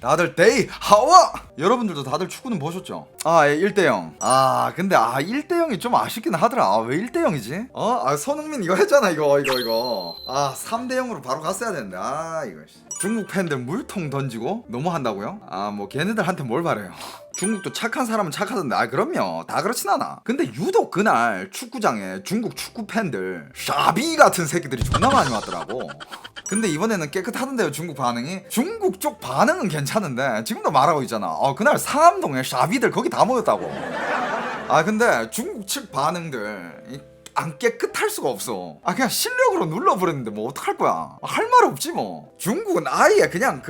다들 데이 하와! 여러분들도 다들 축구는 보셨죠? 아, 예, 1대0. 아, 근데 1대0이 좀 아쉽긴 하더라. 아, 왜 1대0이지? 손흥민 이거 했잖아, 이거. 3대0으로 바로 갔어야 되는데. 이거. 중국 팬들 물통 던지고 너무 한다고요? 뭐 걔네들한테 뭘 바래요? 중국도 착한 사람은 착하던데. 그럼요, 다 그렇진 않아. 근데 유독 그날 축구장에 중국 축구 팬들 샤비 같은 새끼들이 존나 많이 왔더라고. 근데 이번에는 깨끗하던데요, 중국 반응이. 중국 쪽 반응은 괜찮은데 지금도 말하고 있잖아. 그날 상암동에 샤비들 거기 다 모였다고. 근데 중국 측 반응들 안 깨끗할 수가 없어. 그냥 실력으로 눌러버렸는데 뭐 어떡할 거야. 할 말 없지 뭐. 중국은 아예 그냥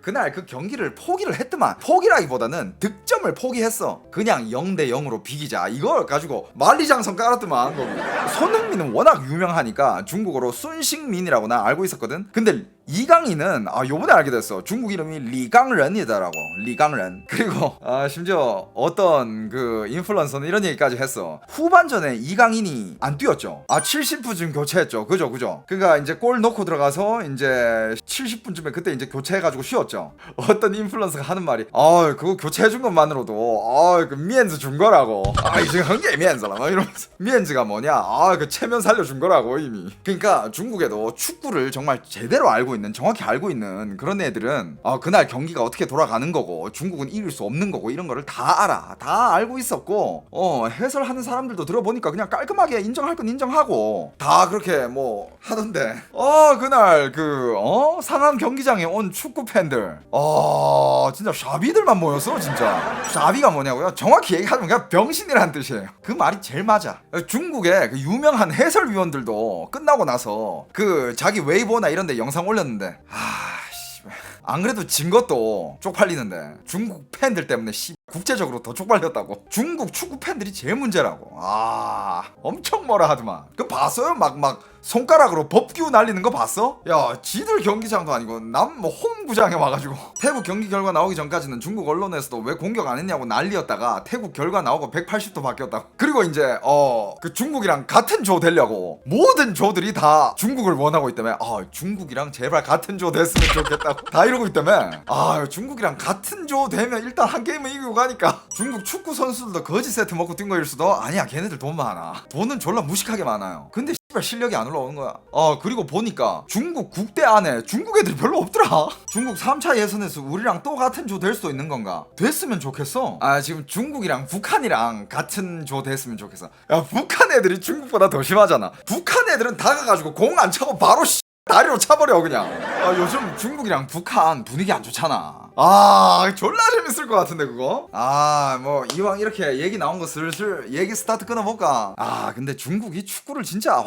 그날 그 경기를 포기를 했더만. 포기라기보다는 득점을 포기했어. 그냥 0대0으로 비기자 이걸 가지고 만리장성 깔았더만 거기. 손흥민은 워낙 유명하니까 중국어로 순식민이라고 나 알고 있었거든. 근데 이강인은 요번에 알게 됐어. 중국 이름이 리강런이더라고. 리강런. 그리고 심지어 어떤 그 인플루언서는 이런 얘기까지 했어. 후반전에 이강인이 안 뛰었죠. 70분쯤 교체했죠. 그죠. 그러니까 이제 골 넣고 들어가서 이제 70분쯤에 그때 이제 교체해가지고 쉬었죠. 어떤 인플루언서가 하는 말이 그거 교체해준 것만으로도 그 미엔즈 준 거라고. 지금 한게 미엔즈라 막 이러면서. 미엔즈가 뭐냐? 그 체면 살려준 거라고 이미. 그러니까 중국에도 축구를 정말 제대로 알고 있는, 정확히 알고 있는 그런 애들은 그날 경기가 어떻게 돌아가는 거고 중국은 이길 수 없는 거고 이런 거를 다 알아. 다 알고 있었고 해설하는 사람들도 들어보니까 그냥 깔끔하게 인정할 건 인정하고 다 그렇게 뭐 하던데. 그날 상암 경기장에 온 축구 팬들 진짜 샤비들만 모였어. 진짜 샤비가 뭐냐고요? 정확히 얘기하면 그냥 병신이라는 뜻이에요. 그 말이 제일 맞아. 중국의 그 유명한 해설위원들도 끝나고 나서 그 자기 웨이보나 이런 데 영상 올렸는데 안 그래도 진 것도 쪽팔리는데 중국 팬들 때문에 국제적으로 더 쪽팔렸다고. 중국 축구 팬들이 제일 문제라고. 엄청 뭐라 하더만. 그거 봤어요? 막 손가락으로 법규 날리는 거 봤어? 야, 지들 경기장도 아니고 남 뭐 홈구장에 와가지고. 태국 경기 결과 나오기 전까지는 중국 언론에서도 왜 공격 안 했냐고 난리였다가 태국 결과 나오고 180도 바뀌었다고. 그리고 이제 그 중국이랑 같은 조 되려고 모든 조들이 다 중국을 원하고 있다며. 중국이랑 제발 같은 조 됐으면 좋겠다고 다 이러고 있다며. 중국이랑 같은 조 되면 일단 한 게임은 이기고 가니까. 중국 축구 선수들도 거지 세트 먹고 뛴 거일 수도. 아니야, 걔네들 돈 많아. 돈은 졸라 무식하게 많아요. 근데 실력이 안 올라오는 거야. 그리고 보니까 중국 국대 안에 중국 애들이 별로 없더라. 중국 3차 예선에서 우리랑 또 같은 조 될 수도 있는 건가? 됐으면 좋겠어. 지금 중국이랑 북한이랑 같은 조 됐으면 좋겠어. 야, 북한 애들이 중국보다 더 심하잖아. 북한 애들은 다가가지고 공 안 차고 바로 다리로 차버려 그냥. 요즘 중국이랑 북한 분위기 안 좋잖아. 졸라 재밌을 것 같은데 그거. 뭐 이왕 이렇게 얘기 나온 거 슬슬 얘기 스타트 끊어볼까. 근데 중국이 축구를 진짜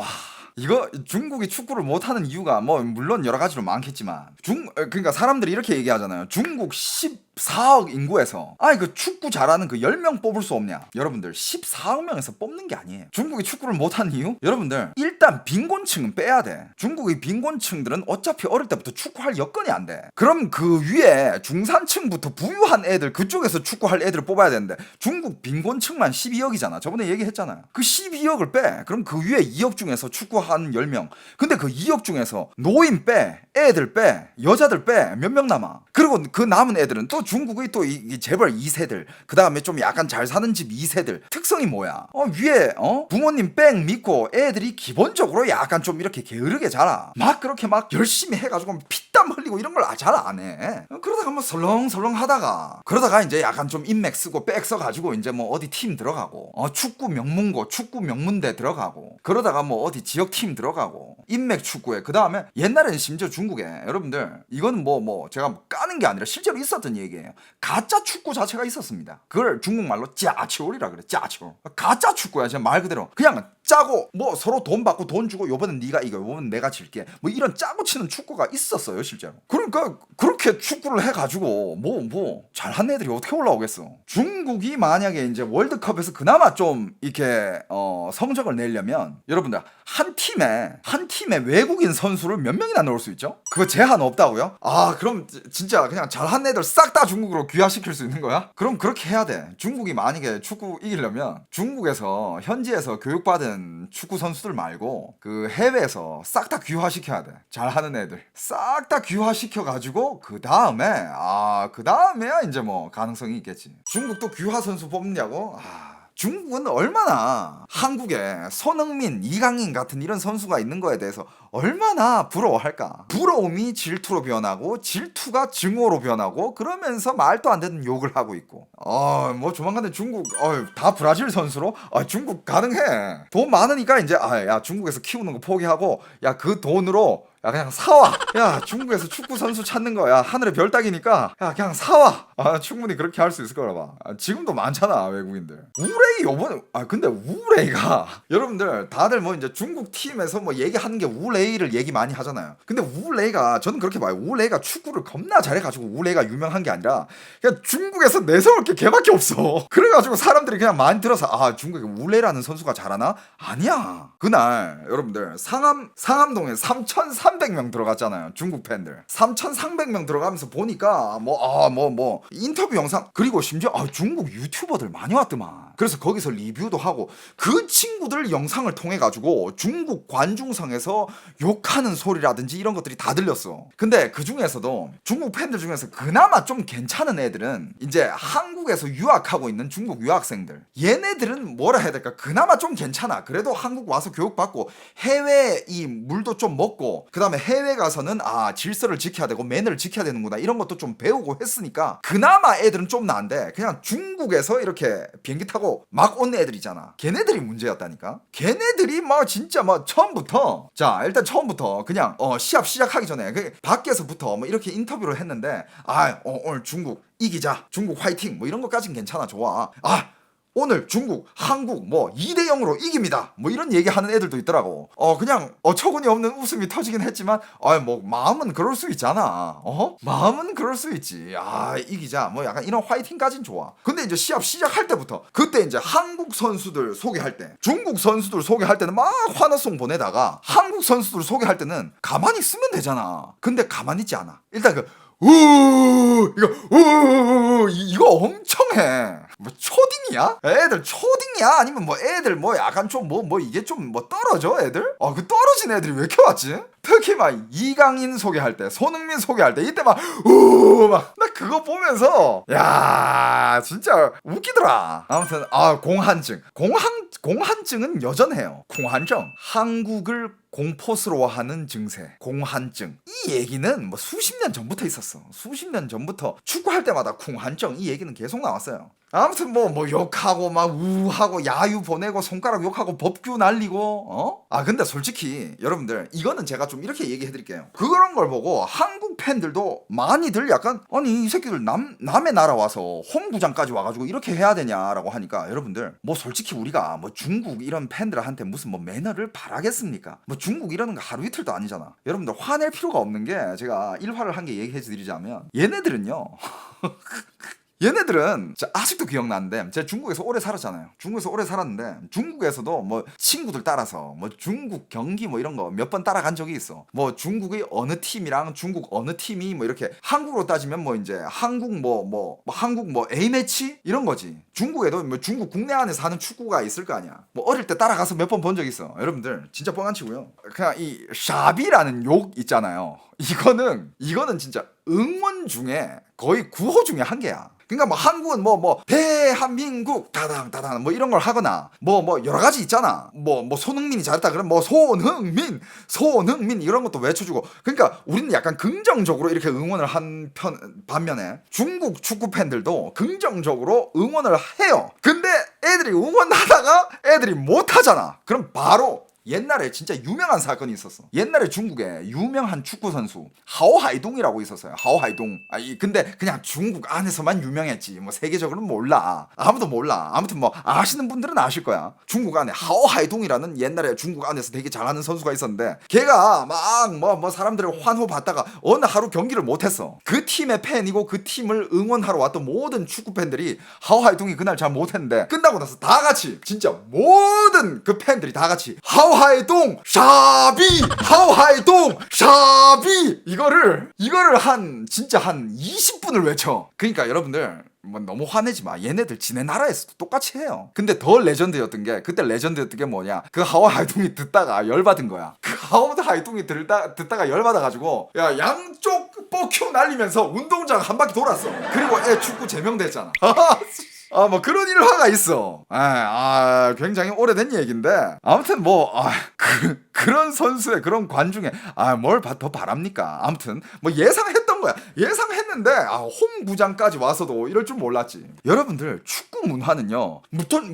이거 중국이 축구를 못하는 이유가 뭐 물론 여러 가지로 많겠지만 그러니까 사람들이 이렇게 얘기하잖아요. 중국 14억 인구에서 그 축구 잘하는 그 10명 뽑을 수 없냐. 여러분들 14억 명에서 뽑는 게 아니에요. 중국이 축구를 못하는 이유? 여러분들 일단 빈곤층은 빼야 돼. 중국의 빈곤층들은 어차피 어릴 때부터 축구할 여건이 안 돼. 그럼 그 위에 중산층부터 부유한 애들, 그쪽에서 축구할 애들을 뽑아야 되는데 중국 빈곤층만 12억이잖아. 저번에 얘기했잖아요. 그 12억을 빼. 그럼 그 위에 2억 중에서 축구한 10명. 근데 그 2억 중에서 노인 빼, 애들 빼, 여자들 빼, 몇 명 남아. 그리고 그 남은 애들은 또 중국의 또 이 재벌 2세들, 그 다음에 좀 약간 잘 사는 집 2세들. 특성이 뭐야? 위에 부모님 뺑 믿고 애들이 기본적으로 약간 좀 이렇게 게으르게 자라. 막 그렇게 막 열심히 해가지고 피땀 흘리고 이런 걸 잘 안 해. 그러다가 뭐 설렁설렁 하다가 그러다가 이제 약간 좀 인맥 쓰고 백 써가지고 이제 뭐 어디 팀 들어가고 축구 명문고 축구 명문대 들어가고 그러다가 뭐 어디 지역 팀 들어가고 인맥 축구에. 그 다음에 옛날에는 심지어 중국에 여러분들 이거는 뭐 제가 까는 게 아니라 실제로 있었던 얘기예요. 가짜 축구 자체가 있었습니다. 그걸 중국말로 짜치올이라 그래. 짜치올. 가짜 축구야. 진짜 말 그대로 그냥 짜고 뭐 서로 돈 받고 돈 주고 요번엔 네가 이겨 요번엔 내가 질게 뭐 이런 짜고 치는 축구가 있었어요 실제로. 그러니까 그렇게 축구를 해가지고 뭐 잘한 애들이 어떻게 올라오겠어. 중국이 만약에 이제 월드컵에서 그나마 좀 이렇게 성적을 내려면 여러분들 한 팀에 외국인 선수를 몇 명이나 넣을 수 있죠? 그거 제한 없다고요? 그럼 진짜 그냥 잘한 애들 싹 다 중국으로 귀화시킬 수 있는 거야? 그럼 그렇게 해야 돼. 중국이 만약에 축구 이기려면 중국에서 현지에서 교육받은 잘하는 축구 선수들 말고 그 해외에서 싹 다 귀화시켜야 돼. 잘하는 애들 싹 다 귀화시켜가지고 그 다음에야 이제 뭐 가능성이 있겠지. 중국도 귀화 선수 뽑느냐고? 중국은 얼마나 한국에 손흥민, 이강인 같은 이런 선수가 있는 거에 대해서 얼마나 부러워할까. 부러움이 질투로 변하고 질투가 증오로 변하고 그러면서 말도 안 되는 욕을 하고 있고 뭐 조만간에 중국 다 브라질 선수로 중국 가능해. 돈 많으니까 이제 야 중국에서 키우는 거 포기하고 야 그 돈으로 야 그냥 사와. 야 중국에서 축구 선수 찾는 거야 하늘의 별 따기니까 야 그냥 사와. 충분히 그렇게 할 수 있을 거라 봐. 지금도 많잖아 외국인들. 우레이 요번에 근데 우레이가 여러분들 다들 뭐 이제 중국 팀에서 뭐 얘기하는 게 우레이를 얘기 많이 하잖아요. 근데 우레이가 저는 그렇게 봐요. 우레이가 축구를 겁나 잘해가지고 우레이가 유명한 게 아니라 그냥 중국에서 내세울 게 걔밖에 없어. 그래가지고 사람들이 그냥 많이 들어서 중국에 우레이라는 선수가 잘하나? 아니야. 그날 여러분들 상암동에 3,300명 들어갔잖아요. 중국 팬들 3,300명 들어가면서 보니까 뭐 인터뷰 영상 그리고 심지어 중국 유튜버들 많이 왔더만. 그래서 거기서 리뷰도 하고 그 친구들 영상을 통해 가지고 중국 관중석에서 욕하는 소리라든지 이런 것들이 다 들렸어. 근데 그 중에서도 중국 팬들 중에서 그나마 좀 괜찮은 애들은 이제 한국에서 유학하고 있는 중국 유학생들. 얘네들은 뭐라 해야 될까? 그나마 좀 괜찮아. 그래도 한국 와서 교육받고 해외 이 물도 좀 먹고 그다음에 해외 가서는 질서를 지켜야 되고 매너를 지켜야 되는구나 이런 것도 좀 배우고 했으니까 그나마 애들은 좀 나은데 그냥 중국에서 이렇게 비행기 타고 막 온 애들이잖아. 걔네들이 문제였다니까. 걔네들이 막 진짜 막 처음부터 일단 처음부터 그냥 시합 시작하기 전에 밖에서부터 뭐 이렇게 인터뷰를 했는데 오늘 중국 이기자, 중국 화이팅 뭐 이런 것까진 괜찮아. 좋아. 오늘 중국, 한국 뭐 2대 0으로 이깁니다. 뭐 이런 얘기하는 애들도 있더라고. 그냥 어처구니 없는 웃음이 터지긴 했지만 뭐 마음은 그럴 수 있잖아. 마음은 그럴 수 있지. 이기자. 뭐 약간 이런 화이팅까진 좋아. 근데 이제 시합 시작할 때부터 그때 이제 한국 선수들 소개할 때 중국 선수들 소개할 때는 막 환호송 보내다가 한국 선수들 소개할 때는 가만히 있으면 되잖아. 근데 가만히 있지 않아. 일단 이거 엄청 해. 뭐 초딩이야? 애들 초딩이야? 아니면 뭐 애들 뭐 약간 좀 뭐 이게 좀 뭐 떨어져 애들? 그 떨어진 애들이 왜 이렇게 왔지? 특히 막 이강인 소개할 때, 손흥민 소개할 때 이때 나 그거 보면서 야 진짜 웃기더라. 아무튼 공한증은 여전해요. 공한증. 한국을 공포스러워하는 증세, 공한증. 이 얘기는 뭐 수십 년 전부터 있었어. 수십 년 전부터 축구할 때마다 공한증 이 얘기는 계속 나왔어요. 아무튼 뭐 욕하고 막 우하고 야유 보내고 손가락 욕하고 법규 날리고 근데 솔직히 여러분들 이거는 제가 좀 이렇게 얘기해 드릴게요. 그런 걸 보고 한국 팬들도 많이들 약간 이 새끼들 남의 나라 와서 홈구장까지 와가지고 이렇게 해야 되냐라고 하니까 여러분들 뭐 솔직히 우리가 뭐 중국 이런 팬들한테 무슨 뭐 매너를 바라겠습니까? 뭐 중국 이러는 거 하루 이틀도 아니잖아. 여러분들 화낼 필요가 없는 게 제가 일화를 한 개 얘기해 드리자면 얘네들은요 얘네들은 아직도 기억나는데 제가 중국에서 오래 살았잖아요. 중국에서 오래 살았는데 중국에서도 뭐 친구들 따라서 뭐 중국 경기 뭐 이런 거 몇 번 따라간 적이 있어. 뭐 중국의 어느 팀이랑 중국 어느 팀이 뭐 이렇게 한국으로 따지면 뭐 이제 한국 한국 A매치 이런 거지. 중국에도 뭐 중국 국내 안에 사는 축구가 있을 거 아니야. 뭐 어릴 때 따라가서 몇 번 본 적 있어. 여러분들 진짜 뻥안 치고요. 그냥 이 샤비라는 욕 있잖아요. 이거는 진짜 응원 중에 거의 구호 중에 한 개야. 그러니까 뭐 한국은 대한민국 다당 뭐 이런 걸 하거나 뭐 여러 가지 있잖아. 뭐 손흥민이 잘했다 그러면 뭐 손흥민 이런 것도 외쳐주고. 그러니까 우리는 약간 긍정적으로 이렇게 응원을 한 반면에 중국 축구 팬들도 긍정적으로 응원을 해요. 근데 애들이 응원하다가 애들이 못 하잖아. 그럼 바로 옛날에 진짜 유명한 사건이 있었어. 옛날에 중국에 유명한 축구 선수 하오하이동이라고 있었어요. 하오하이동. 근데 그냥 중국 안에서만 유명했지. 뭐 세계적으로는 몰라. 아무도 몰라. 아무튼 뭐 아시는 분들은 아실 거야. 중국 안에 하오하이동이라는 옛날에 중국 안에서 되게 잘하는 선수가 있었는데 걔가 막 사람들을 환호받다가 어느 하루 경기를 못했어. 그 팀의 팬이고 그 팀을 응원하러 왔던 모든 축구 팬들이 하오하이동이 그날 잘 못했는데 끝나고 나서 다 같이 진짜 모든 그 팬들이 다 같이 하오하이동 샤비 이거를 한 20분을 외쳐. 그러니까 여러분들 뭐 너무 화내지 마. 얘네들 지네 나라에서도 똑같이 해요. 근데 더 레전드였던 게 그때 레전드였던 게 뭐냐? 그 하와 하이둥이 듣다가 열받은 거야. 그 하와 하이둥이 듣다가 열받아가지고 야 양쪽 뻑큐 날리면서 운동장 한 바퀴 돌았어. 그리고 애 축구 제명됐잖아. 뭐 그런 일화가 있어. 굉장히 오래된 얘기인데 아무튼 뭐 그런 선수의 그런 관중에 뭘 더 바랍니까? 아무튼 뭐 예상했던 거야. 예상했는데 홈구장까지 와서도 이럴 줄 몰랐지. 여러분들 축구 문화는요.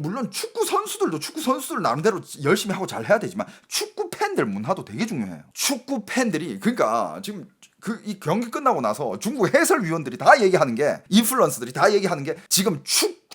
물론 축구 선수들 나름대로 열심히 하고 잘 해야 되지만 축구 팬들 문화도 되게 중요해요. 축구 팬들이 그러니까 지금 이 경기 끝나고 나서 중국 해설위원들이 다 얘기하는 게 인플루언서들이 다 얘기하는 게 지금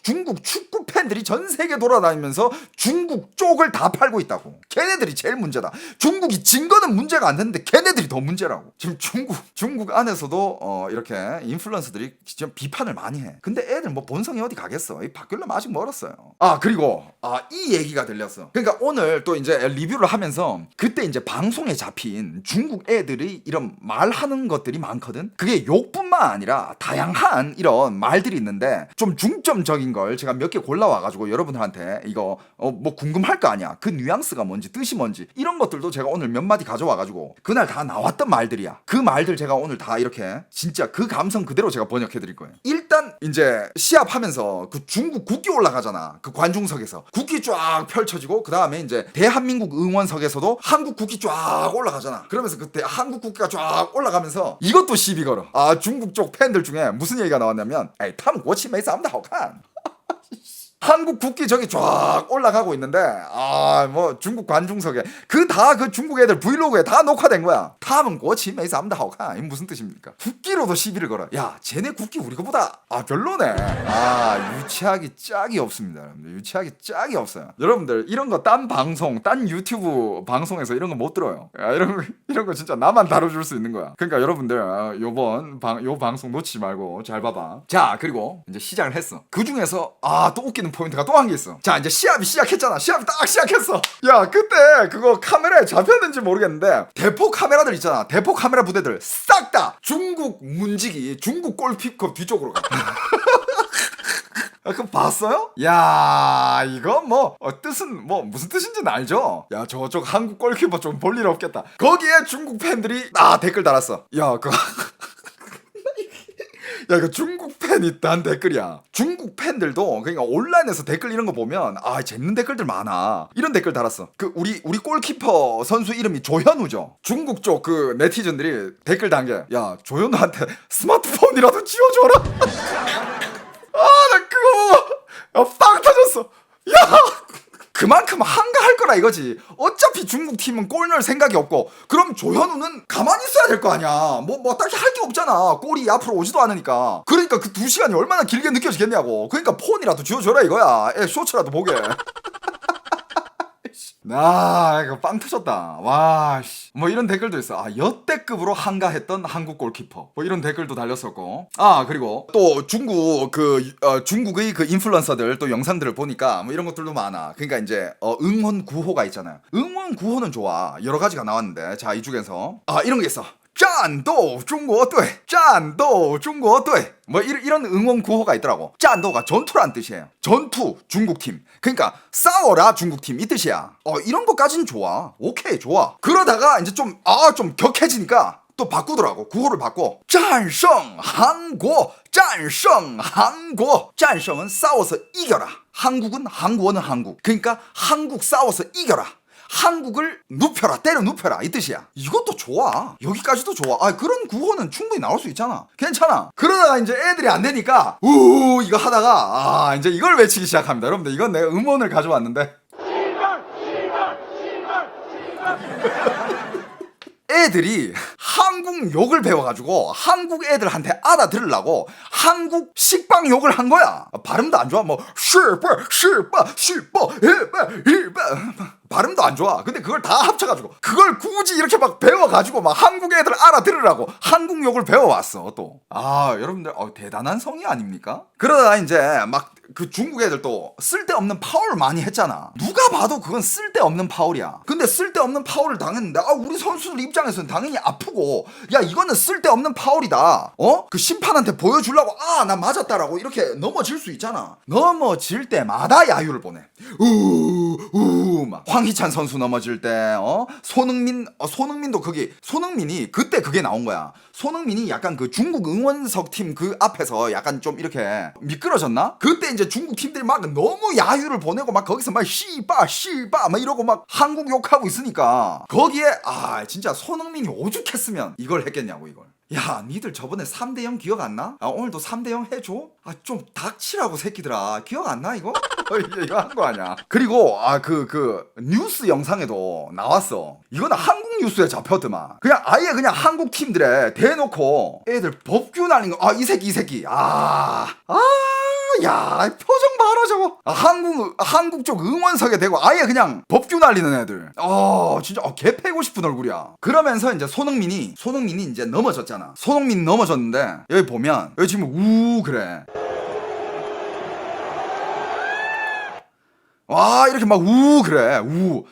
중국 축구 팬들이 전 세계 돌아다니면서 중국 쪽을 다 팔고 있다고. 걔네들이 제일 문제다. 중국이 진 거는 문제가 안 되는데 걔네들이 더 문제라고. 지금 중국 안에서도 이렇게 인플루언서들이 지금 비판을 많이 해. 근데 애들 뭐 본성이 어디 가겠어. 바뀌려면 아직 멀었어요. 그리고 이 얘기가 들렸어. 그러니까 오늘 또 이제 리뷰를 하면서 그때 이제 방송에 잡힌 중국 애들이 이런 말하는 것들이 많거든. 그게 욕뿐만 아니라 다양한 이런 말들이 있는데 좀 중점적인 걸 제가 몇 개 골라와가지고 여러분들한테 이거 뭐 궁금할 거 아니야. 그 뉘앙스가 뭔지 뜻이 뭔지 이런 것들도 제가 오늘 몇 마디 가져와가지고 그날 다 나왔던 말들이야. 그 말들 제가 오늘 다 이렇게 진짜 그 감성 그대로 제가 번역해드릴 거예요. 일단 이제 시합하면서 그 중국 국기 올라가잖아. 그 관중석에서 국기 쫙 펼쳐지고 그 다음에 이제 대한민국 응원석에서도 한국 국기 쫙 올라가잖아. 그러면서 그때 한국 국기가 쫙 올라가면서 이것도 시비 걸어. 중국 쪽 팬들 중에 무슨 얘기가 나왔냐면 탐国旗没咱们的好看 한국 국기 저기 쫙 올라가고 있는데 뭐 중국 관중석에 그 중국 애들 브이로그에 다 녹화된 거야. 탐은 고치 메이스 암다 하오카. 이게 무슨 뜻입니까? 국기로도 시비를 걸어. 야 쟤네 국기 우리 거보다 별로네. 유치하기 짝이 없습니다. 여러분들 유치하기 짝이 없어요. 여러분들 이런 거 딴 방송 딴 유튜브 방송에서 이런 거 못 들어요. 이런 거 진짜 나만 다뤄줄 수 있는 거야. 그러니까 여러분들 요 방송 놓치지 말고 잘 봐봐. 자 그리고 이제 시작을 했어. 그 중에서 또 웃기는 포인트가 또 한 게 있어. 자 이제 시합이 시작했잖아. 시합이 딱 시작했어. 야 그때 그거 카메라에 잡혔는지 모르겠는데 대포 카메라들 있잖아. 대포 카메라 부대들 싹 다 중국 문지기 중국 골키퍼 뒤쪽으로 가. 그거 봤어요? 야 이거 뭐 뜻은 뭐 무슨 뜻인지는 알죠? 야 저쪽 한국 골키퍼 좀 볼 일 없겠다. 거기에 중국 팬들이 댓글 달았어. 야 이거 중국 팬이 딴 댓글이야. 중국 팬들도 그러니까 온라인에서 댓글 이런 거 보면 재밌는 댓글들 많아. 이런 댓글 달았어. 우리 골키퍼 선수 이름이 조현우죠. 중국 쪽 그 네티즌들이 댓글 단 게 야 조현우한테 스마트폰이라도 지워줘라. 나 그거 빵 터졌어. 야 그만큼 한가할 거라 이거지. 어차피 중국 팀은 골 넣을 생각이 없고 그럼 조현우는 가만히 있어야 될 거 아니야. 뭐 딱히 할 게 없잖아. 골이 앞으로 오지도 않으니까. 그러니까 그 2시간이 얼마나 길게 느껴지겠냐고. 그러니까 폰이라도 쥐어줘라 이거야. 쇼츠라도 보게. 이거 빵 터졌다. 와, 뭐 이런 댓글도 있어. 역대급으로 한가했던 한국 골키퍼. 뭐 이런 댓글도 달렸었고. 그리고 또 중국의 그 인플루언서들 또 영상들을 보니까 뭐 이런 것들도 많아. 그러니까 이제 응원 구호가 있잖아요. 응원 구호는 좋아. 여러 가지가 나왔는데 자, 이 중에서 이런 게 있어. 战斗中国队 战斗中国队 뭐 이런 응원 구호가 있더라고. 战斗가 전투란 뜻이에요. 전투 중국팀. 그러니까 싸워라 중국팀 이 뜻이야. 이런 거까지는 좋아. 오케이 좋아. 그러다가 이제 좀 격해지니까 또 바꾸더라고. 구호를 바꿔. 战胜韩国 战胜韩国 战胜은 싸워서 이겨라. 한국은 한국어는 한국. 그러니까 한국 싸워서 이겨라. 한국을 눕혀라 때려 눕혀라 이 뜻이야. 이것도 좋아. 여기까지도 좋아. 그런 구호는 충분히 나올 수 있잖아. 괜찮아. 그러다가 이제 애들이 안 되니까 이거 하다가 이제 이걸 외치기 시작합니다. 여러분들 이건 내가 음원을 가져왔는데 애들이 한국 욕을 배워가지고 한국 애들한테 알아들으려고 한국 식빵 욕을 한 거야. 발음도 안 좋아. 뭐 발음도 안 좋아. 근데 그걸 다 합쳐가지고 그걸 굳이 이렇게 막 배워가지고 막 한국 애들 알아들으라고 한국 욕을 배워왔어 또. 여러분들 대단한 성의 아닙니까? 그러다가 이제 막 그 중국 애들도 쓸데없는 파울 많이 했잖아. 누가 봐도 그건 쓸데없는 파울이야. 근데 쓸데없는 파울을 당했는데 우리 선수들 입장에서는 당연히 아프고, 야 이거는 쓸데없는 파울이다. 그 심판한테 보여주려고 나 맞았다라고 이렇게 넘어질 수 있잖아. 넘어질 때마다 야유를 보내. 막 황희찬 선수 넘어질 때 손흥민도 손흥민이 그때 그게 나온 거야. 손흥민이 약간 그 중국 응원석 팀 그 앞에서 약간 좀 이렇게 미끄러졌나? 그때 이제 중국 팀들이 막 너무 야유를 보내고 막 거기서 막 씨바 막 이러고 막 한국 욕하고 있으니까 거기에 진짜 손흥민이 오죽했으면 이걸 했겠냐고 이걸. 야 니들 저번에 3대0 기억 안 나? 오늘도 3대0 해줘? 좀 닥치라고 새끼들아. 기억 안 나 이거? 이거 한 거 아니야. 그리고 그 뉴스 영상에도 나왔어. 이거는 한국 뉴스에 잡혔더만. 그냥 아예 그냥 한국 팀들에 대놓고 애들 법규 날린 거. 이 새끼 야 표정 봐라 저거. 한국 쪽 응원석에 대고 아예 그냥 법규 날리는 애들. 진짜 개 패고 싶은 얼굴이야. 그러면서 이제 손흥민이 이제 넘어졌잖아. 손흥민 넘어졌는데 여기 보면 여기 지금 그래. 이렇게 막 그래.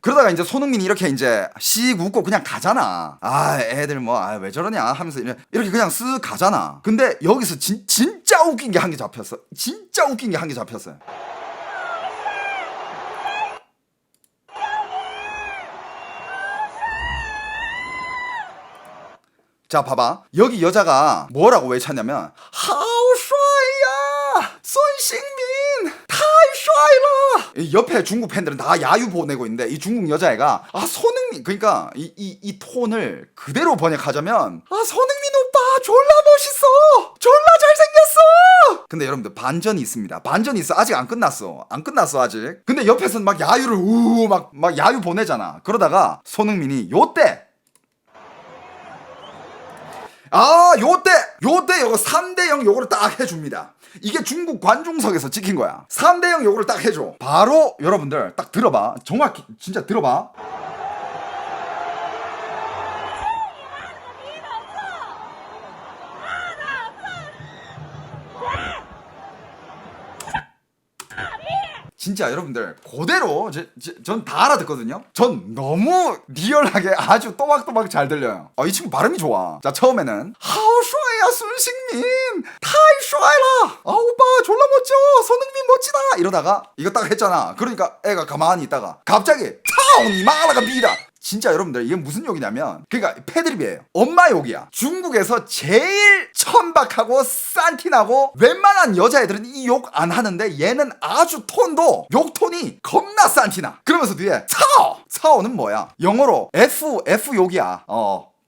그러다가 이제 손흥민이 이렇게 이제 씩 웃고 그냥 가잖아. 애들 왜 저러냐 하면서 이렇게 그냥 쓱 가잖아. 근데 여기서 진짜 웃긴 게 한 개 잡혔어. 진짜 웃긴 게 한 개 잡혔어요. 자 봐봐. 여기 여자가 뭐라고 외쳤냐면 하오슈아이야 손흥민 타이슈아이라. 옆에 중국 팬들은 다 야유 보내고 있는데 이 중국 여자애가 손흥민, 그러니까 이 톤을 그대로 번역하자면 손흥민 오빠 졸라 멋있어, 졸라 잘생겼어. 근데 여러분들 반전이 있습니다. 반전이 있어. 아직 안 끝났어 아직. 근데 옆에서는 막 야유를 막 야유 보내잖아. 그러다가 손흥민이 요때 요때 요거 3대0 요거를 딱 해줍니다. 이게 중국 관중석에서 찍힌 거야. 3대0 요거를 딱 해줘. 바로 여러분들 딱 들어봐. 정확히 진짜 들어봐. 진짜 여러분들 그대로 전 다 알아듣거든요. 전 너무 리얼하게 아주 또박또박 잘 들려요. 이 친구 발음이 좋아. 자 처음에는 하오슈아야 순식민 타이슈아이라. 오빠 졸라 멋져, 손흥민 멋지다 이러다가 이거 딱 했잖아. 그러니까 애가 가만히 있다가 갑자기 타오니 마라가 비다. 진짜 여러분들 이게 무슨 욕이냐면 그러니까 패드립이에요. 엄마 욕이야. 중국에서 제일 천박하고 싼티나고 웬만한 여자애들은 이 욕 안 하는데 얘는 아주 톤도 욕톤이 겁나 싼티나. 그러면서 뒤에 차오는 뭐야? 영어로 F 욕이야.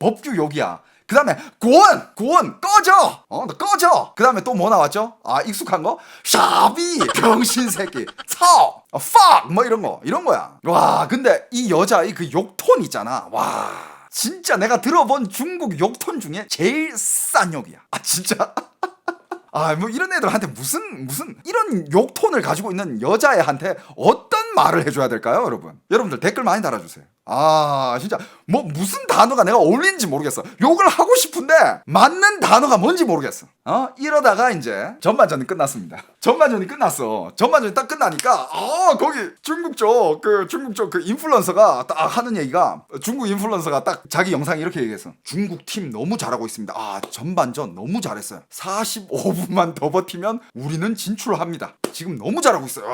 법규 욕이야. 그 다음에 고원 꺼져. 너 꺼져. 그 다음에 또 뭐 나왔죠? 익숙한 거 샤비 병신 새끼 fuck 뭐 이런 거야. 와 근데 이 여자의 그 욕톤 있잖아. 와 진짜 내가 들어본 중국 욕톤 중에 제일 싼 욕이야. 진짜. 뭐 이런 애들한테 무슨 이런 욕톤을 가지고 있는 여자애한테 어떤 말을 해줘야 될까요, 여러분? 여러분들 댓글 많이 달아주세요. 진짜 무슨 단어가 내가 어울리는지 모르겠어. 욕을 하고 싶은데 맞는 단어가 뭔지 모르겠어. 이러다가 이제 전반전이 끝났습니다. 전반전이 끝났어. 전반전이 딱 끝나니까 거기 중국 쪽 그 인플루언서가 딱 하는 얘기가, 중국 인플루언서가 딱 자기 영상에 이렇게 얘기했어. 중국 팀 너무 잘하고 있습니다. 전반전 너무 잘했어요. 45분만 더 버티면 우리는 진출합니다. 지금 너무 잘하고 있어요.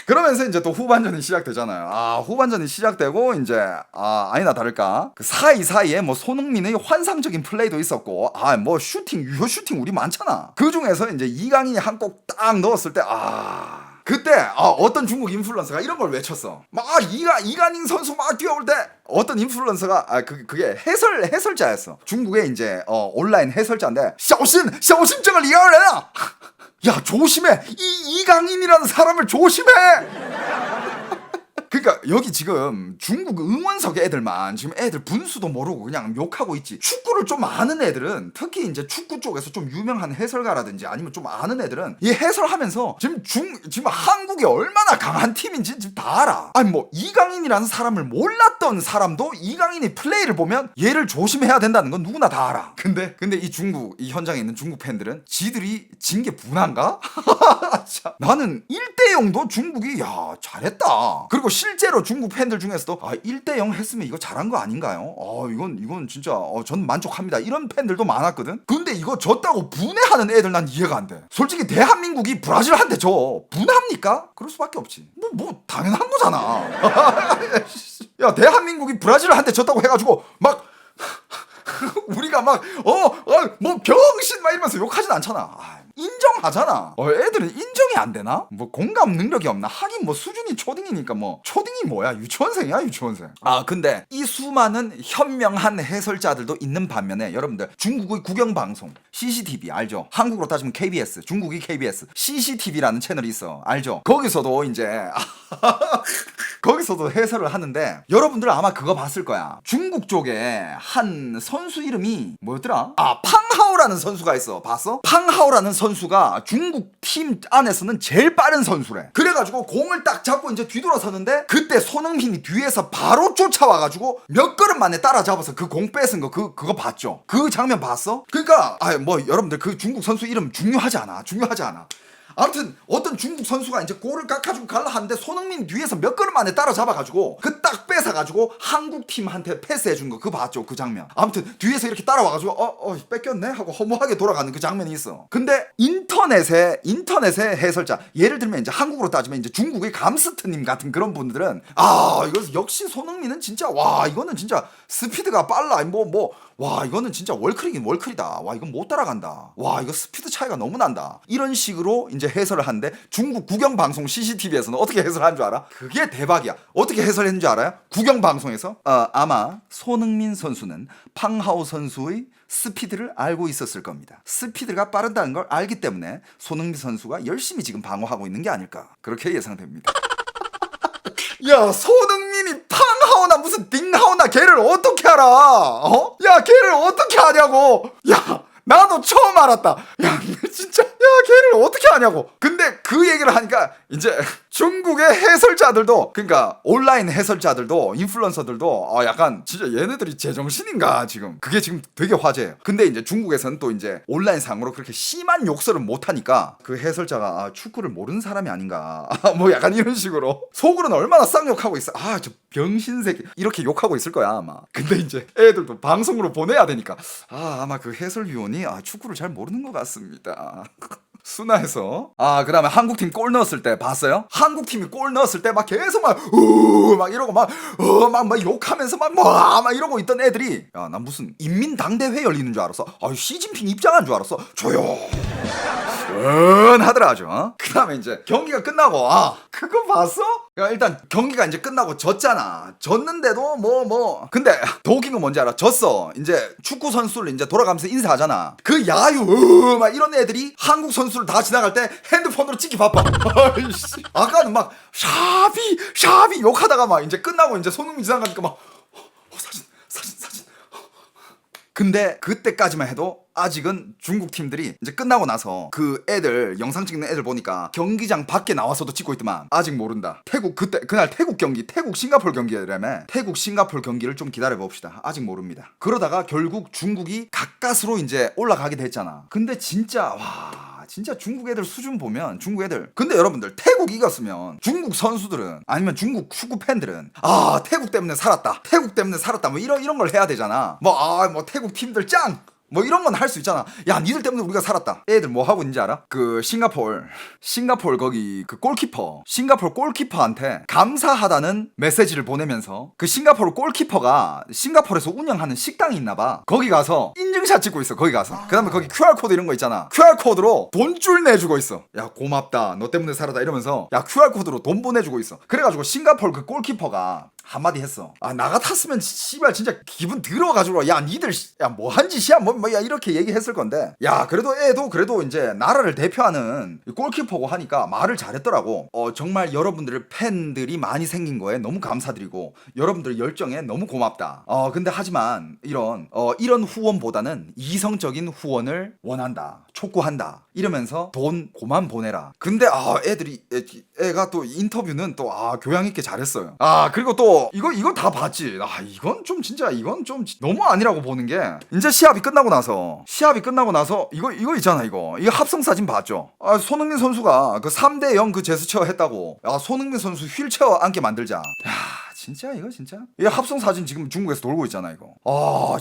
그러면서 이제 또 후반전이 시작되잖아요. 후반전이 시작되고 이제 아니나 다를까 그 사이사이에 손흥민의 환상적인 플레이도 있었고 유효 슈팅 우리 많잖아. 그 중에서 이제 이강인이 한 골 딱 넣었을 때 그때 어떤 중국 인플루언서가 이런 걸 외쳤어. 이강인 선수 막 뛰어올 때 어떤 인플루언서가 그게 해설자였어. 중국의 이제 온라인 해설자인데 샤오신这个 리얼해라. 야 조심해, 이강인이라는 사람을 조심해. 그러니까 여기 지금 중국 응원석 애들만 지금 애들 분수도 모르고 그냥 욕하고 있지. 축구를 해설을 좀 아는 애들은 특히 이제 축구 쪽에서 좀 유명한 해설가라든지 아니면 좀 아는 애들은 이 해설하면서 지금 한국이 얼마나 강한 팀인지 지금 다 알아. 아니 뭐 이강인이라는 사람을 몰랐던 사람도 이강인이 플레이를 보면 얘를 조심해야 된다는 건 누구나 다 알아. 근데 이 중국 이 현장에 있는 중국 팬들은 지들이 진 게 분한가? 나는 1대0도 중국이 야 잘했다. 그리고 실제로 중국 팬들 중에서도 1대0 했으면 이거 잘한 거 아닌가요? 이건 진짜 전 만족합니다. 이런 팬들도 많았거든. 근데 이거 졌다고 분해하는 애들 난 이해가 안 돼. 솔직히 대한민국이 브라질한테 져 분합니까? 그럴 수밖에 없지. 뭐 당연한 거잖아. 야 대한민국이 브라질한테 졌다고 해가지고 막 우리가 막 뭐 병신 막 이러면서 욕하진 않잖아. 인정하잖아. 애들은 인정이 안 되나? 뭐 공감 능력이 없나? 하긴 뭐 수준이 초딩이니까 뭐 초딩이 뭐야? 유치원생이야 유치원생. 근데 이 수많은 현명한 해설자들도 있는 반면에 여러분들 중국의 국영방송 CCTV 알죠? 한국으로 따지면 KBS, 중국이 KBS CCTV라는 채널이 있어 알죠? 거기서도 이제 거기서도 해설을 하는데 여러분들 아마 그거 봤을 거야. 중국 쪽에 한 선수 이름이 뭐였더라? 팡하오라는 선수가 있어. 봤어? 팡하오라는 선수가 중국 팀 안에서는 제일 빠른 선수래. 그래가지고 공을 딱 잡고 이제 뒤돌아서는데 그때 손흥민이 뒤에서 바로 쫓아와가지고 몇 걸음 만에 따라잡아서 그 공 뺏은 거 그거 봤죠? 그 장면 봤어? 그러니까 뭐 여러분들 그 중국 선수 이름 중요하지 않아. 아무튼 어떤 중국 선수가 이제 골을 깎아주고 갈라 하는데 손흥민 뒤에서 몇 걸음 만에 따라잡아가지고 그 딱 뺏어가지고 한국 팀한테 패스해준 거 그거 봤죠? 그 장면. 아무튼 뒤에서 이렇게 따라와가지고 뺏겼네 하고 허무하게 돌아가는 그 장면이 있어. 근데 인터넷의 해설자 예를 들면 이제 한국으로 따지면 이제 중국의 감스트님 같은 그런 분들은 이거 역시 손흥민은 진짜 이거는 진짜 스피드가 빨라 와 이거는 진짜 월클이긴 월클이다. 와 이건 못 따라간다. 와 이거 스피드 차이가 너무 난다. 이런 식으로 이제 해설을 하는데 중국 국영방송 CCTV에서는 어떻게 해설한 줄 알아? 그게 대박이야. 어떻게 해설했는 줄 알아요? 국영방송에서 아마 손흥민 선수는 팡하오 선수의 스피드를 알고 있었을 겁니다. 스피드가 빠르다는 걸 알기 때문에 손흥민 선수가 열심히 지금 방어하고 있는 게 아닐까 그렇게 예상됩니다. 야 손흥민이 팡하오나 무슨 딩하오나 걔를 어떻게 알아? 야 걔를 어떻게 아냐고. 야 나도 처음 알았다. 야 진짜 걔를 어떻게 아냐고. 근데 그 얘기를 하니까 이제 중국의 해설자들도 그러니까 온라인 해설자들도 인플루언서들도 약간 진짜 얘네들이 제정신인가 지금 그게 지금 되게 화제예요. 근데 이제 중국에서는 또 이제 온라인 상으로 그렇게 심한 욕설을 못하니까 그 해설자가 축구를 모르는 사람이 아닌가 뭐 약간 이런 식으로 속으로는 얼마나 쌍욕하고 있어. 저 병신새끼 이렇게 욕하고 있을 거야 아마. 근데 이제 애들도 방송으로 보내야 되니까 아마 그 해설위원이 축구를 잘 모르는 것 같습니다. 순화해서 그 다음에 한국팀 골 넣었을 때 봤어요? 한국팀이 골 넣었을 때 막 계속 막 이러고 막 욕하면서 막 이러고 있던 애들이 난 무슨 인민당대회 열리는 줄 알았어. 시진핑 입장한 줄 알았어. 조용하더라 아주. 그 다음에 이제 경기가 끝나고 그거 봤어? 일단 경기가 이제 끝나고 졌잖아. 졌는데도 근데 더 웃긴 건 뭔지 알아? 졌어. 이제 축구 선수를 이제 돌아가면서 인사하잖아. 그 야유 막 이런 애들이 한국 선수를 다 지나갈 때 핸드폰으로 찍기 바빠. 아까는 막 샤비 욕하다가 막 이제 끝나고 이제 손흥민 지나가니까 막 사진. 근데 그때까지만 해도 아직은 중국 팀들이 이제 끝나고 나서 그 애들 영상 찍는 애들 보니까 경기장 밖에 나와서도 찍고 있더만. 아직 모른다. 그날 태국 경기 태국 싱가포르 경기라며. 태국 싱가포르 경기를 좀 기다려 봅시다. 아직 모릅니다. 그러다가 결국 중국이 가까스로 이제 올라가게 됐잖아. 근데 진짜 진짜 중국 애들 수준 보면 중국 애들. 근데 여러분들 태국 이겼으면 중국 선수들은 아니면 중국 축구 팬들은 태국 때문에 살았다 뭐 이런 걸 해야 되잖아. 뭐 태국 팀들 짱 뭐 이런 건 할 수 있잖아. 야 니들 때문에 우리가 살았다. 애들 뭐 하고 있는지 알아? 그 싱가포르 거기 그 싱가포르 골키퍼한테 감사하다는 메시지를 보내면서 그 싱가포르 골키퍼가 싱가포르에서 운영하는 식당이 있나봐. 거기 가서 인증샷 찍고 있어. 거기 가서 그 다음에 거기 QR코드 이런 거 있잖아. QR코드로 돈줄 내주고 있어. 야 고맙다 너 때문에 살았다 이러면서 야 QR코드로 돈 보내주고 있어. 그래가지고 싱가포르 그 골키퍼가 한마디 했어. 아, 나 같았으면 씨발 진짜 기분 더러워가지고 야 니들 야 뭐 한 짓이야 야 이렇게 얘기했을 건데, 야 그래도 애도 그래도 이제 나라를 대표하는 골키퍼고 하니까 말을 잘했더라고. 정말 여러분들 팬들이 많이 생긴 거에 너무 감사드리고 여러분들 열정에 너무 고맙다. 근데 하지만 이런 후원보다는 이성적인 후원을 원한다, 촉구한다 이러면서 돈 고만 보내라. 근데 애가 또 인터뷰는 또 교양 있게 잘했어요. 그리고 또 이거 다 봤지. 이건 좀 진짜 이건 좀 너무 아니라고 보는 게, 이제 시합이 끝나고 나서 이거 있잖아. 이거 합성 사진 봤죠? 손흥민 선수가 그 3대0 그 제스처 했다고. 손흥민 선수 휠체어 앉게 만들자. 진짜 이거 진짜 이 합성 사진 지금 중국에서 돌고 있잖아. 이거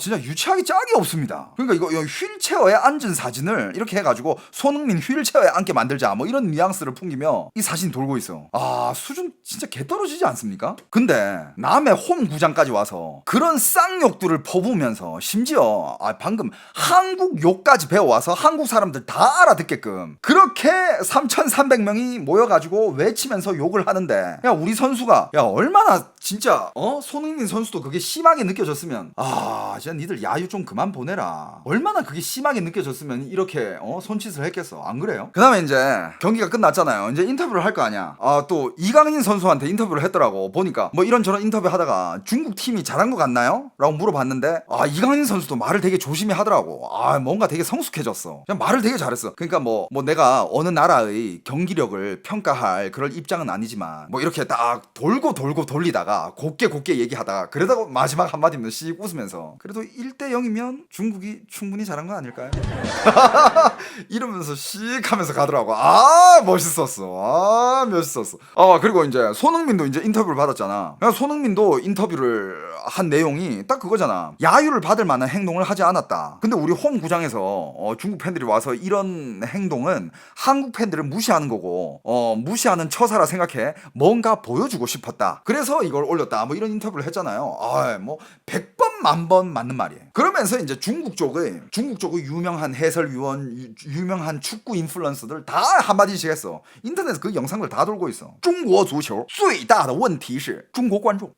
진짜 유치하기 짝이 없습니다. 그러니까 이거 휠체어에 앉은 사진을 이렇게 해가지고 손흥민 휠체어에 앉게 만들자 뭐 이런 뉘앙스를 풍기며 이 사진이 돌고 있어. 수준 진짜 개 떨어지지 않습니까? 근데 남의 홈 구장까지 와서 그런 쌍욕들을 퍼부으면서 심지어 방금 한국 욕까지 배워와서 한국 사람들 다 알아듣게끔 그렇게 3,300명이 모여가지고 외치면서 욕을 하는데, 야 우리 선수가 얼마나 진짜 손흥민 선수도 그게 심하게 느껴졌으면 진짜 니들 야유 좀 그만 보내라. 얼마나 그게 심하게 느껴졌으면 이렇게 손짓을 했겠어. 안 그래요? 그 다음에 이제 경기가 끝났잖아요. 이제 인터뷰를 할 거 아니야. 또 이강인 선수한테 인터뷰를 했더라고. 보니까 뭐 이런저런 인터뷰 하다가 중국 팀이 잘한 것 같나요? 라고 물어봤는데 이강인 선수도 말을 되게 조심히 하더라고. 뭔가 되게 성숙해졌어. 그냥 말을 되게 잘했어. 그러니까 뭐 내가 어느 나라의 경기력을 평가할 그럴 입장은 아니지만 뭐 이렇게 딱 돌고 돌리다가 곱게 얘기하다가 그러다가 마지막 한마디면 씩 웃으면서 그래도 1대0이면 중국이 충분히 잘한 거 아닐까요? 이러면서 씩 하면서 가더라고. 멋있었어. 멋있었어. 그리고 이제 손흥민도 이제 인터뷰를 받았잖아. 손흥민도 인터뷰를 한 내용이 딱 그거잖아. 야유를 받을 만한 행동을 하지 않았다. 근데 우리 홈 구장에서 중국 팬들이 와서 이런 행동은 한국 팬들을 무시하는 거고 무시하는 처사라 생각해 뭔가 보여주고 싶었다. 그래서 이걸 올렸다. 뭐 이런 인터뷰를 했잖아요. 뭐 100번 만번 맞는 말이에요. 그러면서 이제 중국 쪽의 유명한 해설위원, 유명한 축구 인플루언서들 다 한마디씩 했어. 인터넷에 그 영상들 다 돌고 있어. 중국足球最大的问题是中国观众.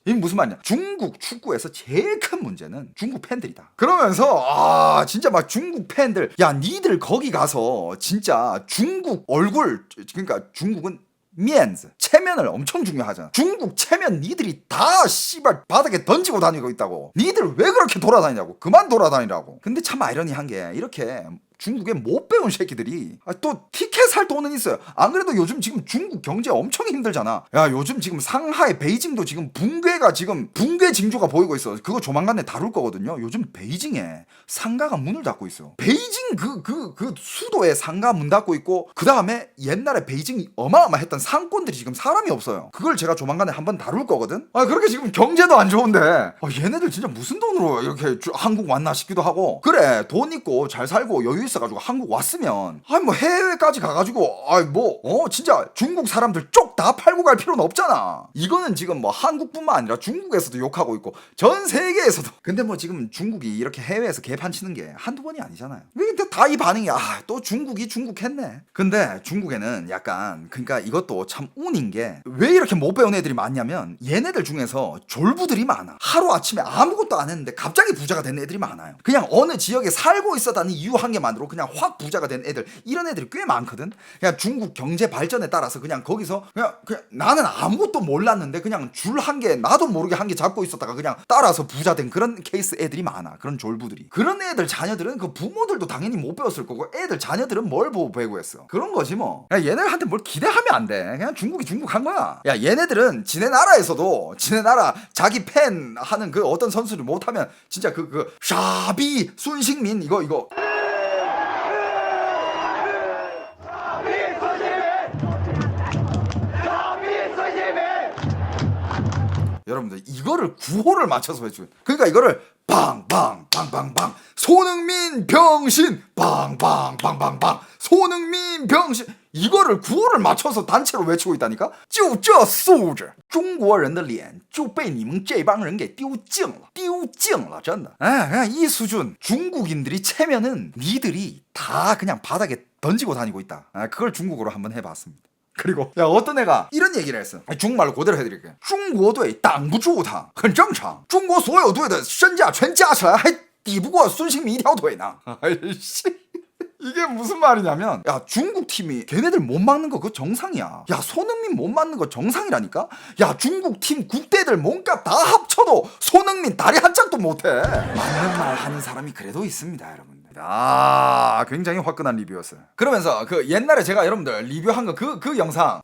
이게 무슨 말이냐? 중국 축구에서 제일 큰 문제는 중국 팬들이다. 그러면서 진짜 막 중국 팬들, 야 니들 거기 가서 진짜 중국 얼굴, 그러니까 중국은 면즈, 체면을 엄청 중요하잖아. 중국 체면 니들이 다 씨발 바닥에 던지고 다니고 있다고. 니들 왜 그렇게 돌아다니냐고. 그만 돌아다니라고. 근데 참 아이러니한 게 이렇게 중국에 못 배운 새끼들이 또 티켓 살 돈은 있어요. 안 그래도 요즘 지금 중국 경제 엄청 힘들잖아. 야 요즘 지금 상하이, 베이징도 지금 붕괴 징조가 보이고 있어. 그거 조만간에 다룰 거거든요. 요즘 베이징에 상가가 문을 닫고 있어. 베이징 그 수도에 상가 문 닫고 있고, 그 다음에 옛날에 베이징이 어마어마했던 상권들이 지금 사람이 없어요. 그걸 제가 조만간에 한번 다룰 거거든. 그렇게 지금 경제도 안 좋은데 얘네들 진짜 무슨 돈으로 이렇게 한국 왔나 싶기도 하고. 그래 돈 있고 잘 살고 여유 있어가지고 한국 왔으면 뭐 해외까지 가가지고 진짜 중국 사람들 쪽 다 팔고 갈 필요는 없잖아. 이거는 지금 뭐 한국뿐만 아니라 중국에서도 욕하고 있고 전 세계에서도. 근데 뭐 지금 중국이 이렇게 해외에서 개판 치는 게 한두 번이 아니잖아요. 근데 다 이 반응이야. 또 중국이 중국했네. 근데 중국에는 약간, 그러니까 이것도 참 운인 게 왜 이렇게 못 배운 애들이 많냐면 얘네들 중에서 졸부들이 많아. 하루아침에 아무것도 안 했는데 갑자기 부자가 된 애들이 많아요. 그냥 어느 지역에 살고 있었다는 이유 한 개만으로 그냥 확 부자가 된 애들, 이런 애들이 꽤 많거든. 그냥 중국 경제 발전에 따라서 그냥 거기서 그냥 나는 아무것도 몰랐는데 그냥 줄 한 개, 나도 모르게 한 개 잡고 있었다가 그냥 따라서 부자 된 그런 케이스 애들이 많아. 그런 졸부들이. 그런 애들 자녀들은 그 부모들도 당연히 못 배웠을 거고 애들 자녀들은 뭘 보고 배우고 했어. 그런 거지 뭐. 야, 얘네한테 뭘 기대하면 안 돼. 그냥 중국이 중국한 거야. 야, 얘네들은 지네 나라에서도 지네 나라 자기 팬 하는 그 어떤 선수를 못하면 진짜 샤비 순식민 이거 여러분들 이거를 구호를 맞춰서 해줘. 그러니까 이거를 빵빵빵빵빵 손흥민 병신 빵빵빵빵빵 손흥민 병신, 이거를 구호를 맞춰서 단체로 외치고 있다니까. 就这素质中国人的脸就被你们这帮人给丢尽了真的. 그냥 이 수준. 중국인들이 체면은 니들이 다 그냥 바닥에 던지고 다니고 있다. 그걸 중국어로 한번 해봤습니다. 그리고 야 어떤 애가 이런 얘기를 했어. 중국말로 그대로 해드릴게. 중국队挡不住他很正常中国所有队的身价全加起来还抵不过孙兴民一条腿呢 아이씨 이게 무슨 말이냐면 야 중국 팀이 걔네들 못 막는 거 그거 정상이야. 야 손흥민 못 막는 거 정상이라니까. 야 중국 팀 국대들 몸값 다 합쳐도 손흥민 다리 한 짝도 못해. 맞는 말 하는 사람이 그래도 있습니다 여러분. 아 굉장히 화끈한 리뷰였어요. 그러면서 그 옛날에 제가 여러분들 리뷰한 거 그 영상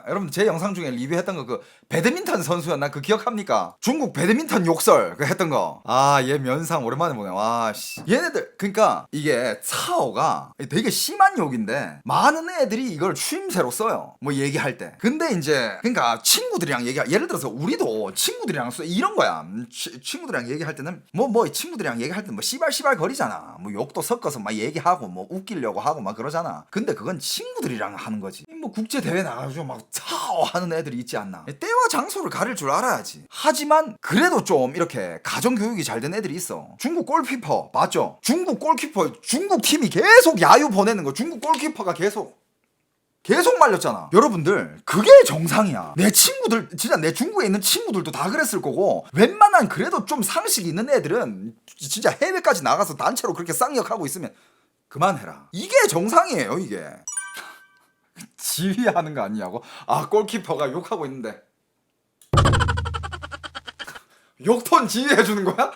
여러분 제 영상 중에 리뷰했던 거 그 배드민턴 선수였나 그 기억합니까? 중국 배드민턴 욕설 그 했던 거. 얘 면상 오랜만에 보네. 와씨 얘네들 그러니까 이게 차오가 되게 심한 욕인데 많은 애들이 이걸 추임새로 써요. 뭐 얘기할 때. 근데 이제 그러니까 친구들이랑 예를 들어서 우리도 친구들이랑 이런 거야. 친구들이랑 얘기할 때는 뭐 친구들이랑 얘기할 때는 뭐 씨발 거리잖아. 뭐 욕도 섞어서 막 얘기하고 뭐 웃기려고 하고 막 그러잖아. 근데 그건 친구들이랑 하는 거지. 뭐 국제 대회 나가지고 막 차오 하는 애들이 있지 않나. 때와 장소를 가릴 줄 알아야지. 하지만 그래도 좀 이렇게 가정 교육이 잘 된 애들이 있어. 중국 골키퍼 맞죠? 중국 골키퍼 중국 팀이 계속 야유 보내는 거. 중국 골키퍼가 계속 말렸잖아. 여러분들 그게 정상이야. 내 친구들 진짜 내 중국에 있는 친구들도 다 그랬을 거고 웬만한 그래도 좀 상식이 있는 애들은 진짜 해외까지 나가서 단체로 그렇게 쌍욕하고 있으면 그만해라. 이게 정상이에요 이게. 지휘하는 거 아니냐고? 골키퍼가 욕하고 있는데 욕톤 지휘해주는 거야?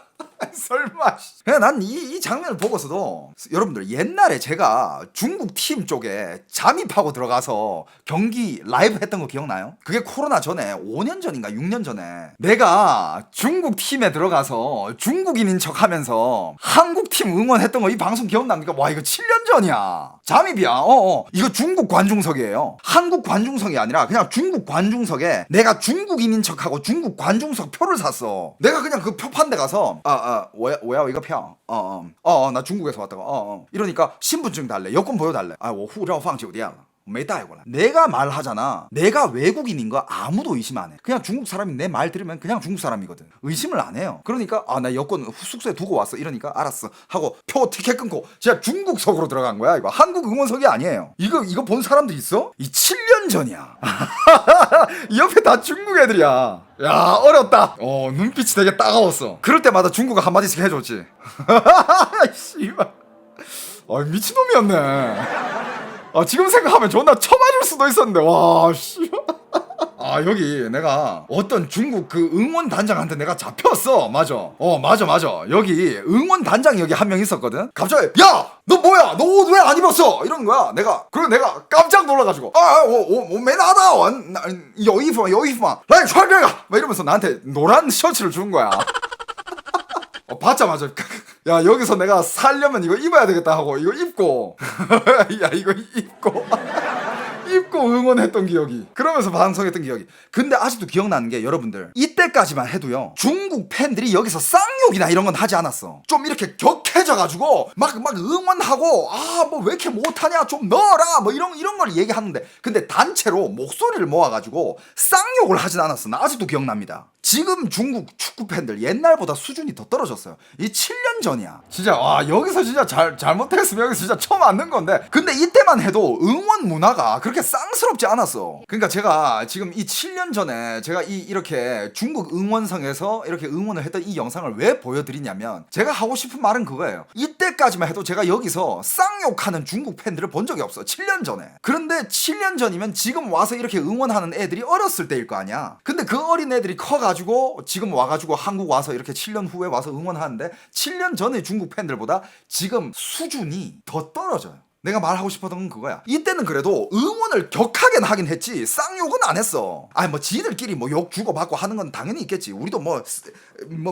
설마. 난 이 장면을 보고서도 여러분들 옛날에 제가 중국 팀 쪽에 잠입하고 들어가서 경기 라이브 했던 거 기억나요? 그게 코로나 전에 5년 전인가 6년 전에 내가 중국 팀에 들어가서 중국인인 척 하면서 한국 팀 응원했던 거 이 방송 기억납니까? 와 이거 7년 전이야. 잠입이야. 이거 중국 관중석이에요. 한국 관중석이 아니라 그냥 중국 관중석에 내가 중국인인 척하고 중국 관중석 표를 샀어. 내가 그냥 그 표판 데 가서 我要一个票 나 중국에서 왔다고 이러니까 신분증 달래 여권 보여달래 我护照放酒店了 没带过来 내가 말하잖아. 내가 외국인인 거 아무도 의심 안 해. 그냥 중국 사람이 내 말 들으면 그냥 중국 사람이거든. 의심을 안 해요. 그러니까 나 여권 숙소에 두고 왔어 이러니까 알았어 하고 표 티켓 끊고 진짜 중국석으로 들어간 거야. 이거 한국 응원석이 아니에요. 이거 본 사람도 있어? 이 7년 전이야. 이 옆에 다 중국 애들이야. 야 어렵다. 눈빛이 되게 따가웠어. 그럴 때마다 중국어 한마디씩 해줬지. 씨발 미친놈이었네. 지금 생각하면 존나 쳐맞을 수도 있었는데 와 씨. 여기 내가 어떤 중국 그 응원 단장한테 내가 잡혔어. 맞아. 맞아. 여기 응원 단장이 여기 한 명 있었거든. 갑자기 야 너 뭐야 너 옷 왜 안 입었어 이러는 거야. 그리고 내가 깜짝 놀라가지고 我没拿到有衣服吗来穿这个막 이러면서 나한테 노란 셔츠를 준 거야. 받자마자 야 여기서 내가 살려면 이거 입어야 되겠다 하고 이거 입고 야 이거 입고 응원했던 기억이. 그러면서 방송했던 기억이. 근데 아직도 기억나는 게 여러분들 이때까지만 해도요 중국 팬들이 여기서 쌍욕이나 이런 건 하지 않았어. 좀 이렇게 격해져가지고 막 응원하고 뭐 왜 이렇게 못하냐 좀 넣어라 뭐 이런 걸 얘기하는데 근데 단체로 목소리를 모아가지고 쌍욕을 하진 않았어. 나 아직도 기억납니다. 지금 중국 축구 팬들 옛날보다 수준이 더 떨어졌어요. 이 7년 전이야. 진짜 여기서 진짜 잘못했으면 여기서 진짜 처음 앉는 건데 근데 이때만 해도 응원 문화가 그렇게 쌍스럽지 않았어. 그러니까 제가 지금 이 7년 전에 제가 이렇게 중국 응원성에서 이렇게 응원을 했던 이 영상을 왜 보여드리냐면 제가 하고 싶은 말은 그거예요. 이때까지만 해도 제가 여기서 쌍욕하는 중국 팬들을 본 적이 없어. 7년 전에. 그런데 7년 전이면 지금 와서 이렇게 응원하는 애들이 어렸을 때일 거 아니야. 근데 그 어린 애들이 커가지고 지금 와가지고 한국 와서 이렇게 7년 후에 와서 응원하는데 7년 전의 중국 팬들보다 지금 수준이 더 떨어져요. 내가 말하고 싶었던 건 그거야. 이때는 그래도 응원을 격하게 하긴 했지 쌍욕은 안 했어. 뭐 지들끼리 뭐 욕 주고받고 하는 건 당연히 있겠지. 우리도 뭐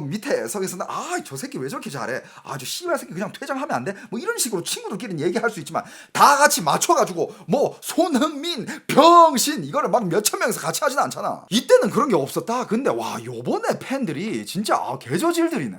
밑에 서있었는데 저 새끼 왜 저렇게 잘해 저 씨발 새끼 그냥 퇴장하면 안 돼? 뭐 이런 식으로 친구들끼리는 얘기할 수 있지만 다 같이 맞춰가지고 뭐 손흥민 병신 이거를 막 몇천 명에서 같이 하진 않잖아. 이때는 그런 게 없었다. 근데 요번에 팬들이 진짜 개저질들이네.